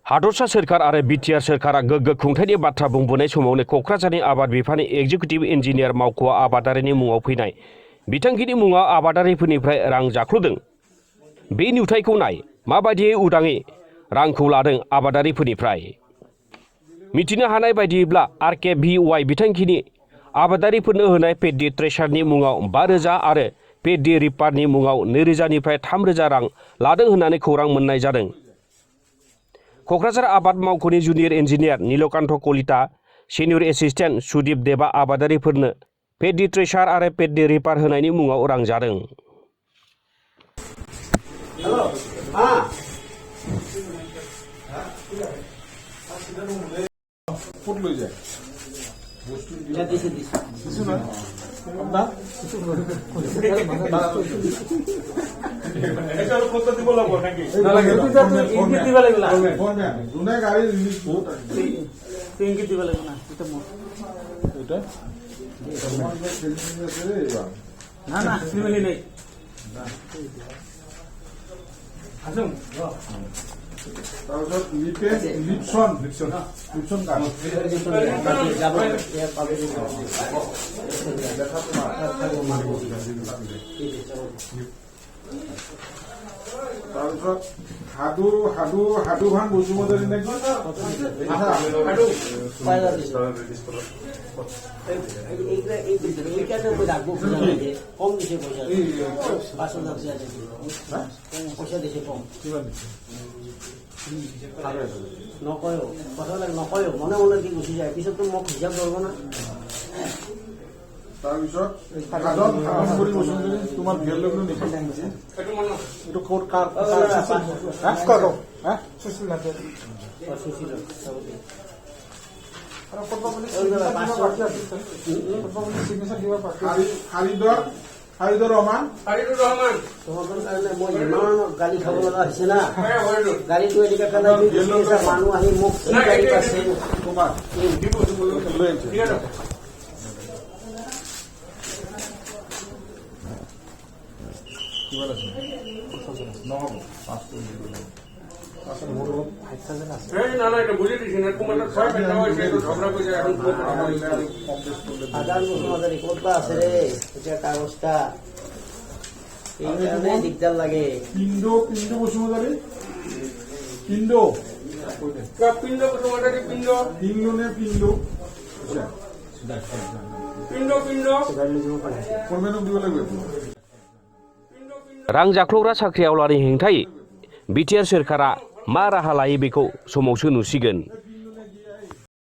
हादरसा सोरखार आरो बिटिआर सोरखारा गोग्गो खुंथायनि बाथ्रा बुंबोनाय समावनो क'क्राझारनि आबाद बिफाननि एग्जिकिउटिभ इन्जिनियार मावख'आ आबादारिनि मुङाव फैनाय बिथांखिनि मुङाव आबादारिफोरनिफ्राय रां जाख्ल'दों। बे नुथायखौ नाय माबायदियै उदाङै रांखौ लादों आबादारिफोरनिफ्राय। मिथिनो हानाय बायदिब्ला RKVY बिथांखिनि आबादारिफोरनो होनाय पेडि ट्रेसारनि मुङाव 5,000 आरो पेडि रिपारनि मुङाव 2,000 निफ्राय 3,000 रां लादों होननानै खौरां मोननाय जादों। क'क्राझार आबाद मावख'नि junior engineer Nilkanta Kalita, senior assistant Sudip Deba आबादारिफोरनो पेडि ट्रेसार आरो पेडि रिपार होनायनि मुङाव रां जादों। হাদুভান বসুমতারি নাকি নকয় কথাবিলাক নকয় মনে মনে দি গুচি যায় পিছত মোক হিচাপ ধৰব না। তাৰপিছত তোমাৰ ঘেৰ লৈ নিছে এইটো ক'ত কাৰ হাৰিদৰ ৰহমান তোমাদেৰ কাৰণে মই ইমান গালি খাব লগা হৈছে না। গালিটো এনেকে কাৰণে মানুহ আহি মোক কি গালি পাইছে তোমাৰ কাগজটা এইকাৰণে দিগদাৰ লাগে। পিণ্ড বসুমতাৰী পিণ্ড নে পিণ্ড ফৰমেনক দিব লাগিব। रां जाख्ल'ग्रा साख्रि आवलानि हेंथायै बिटिआर सोरखारा मा राहा लायो बेखौ समावसो नुसिगोन।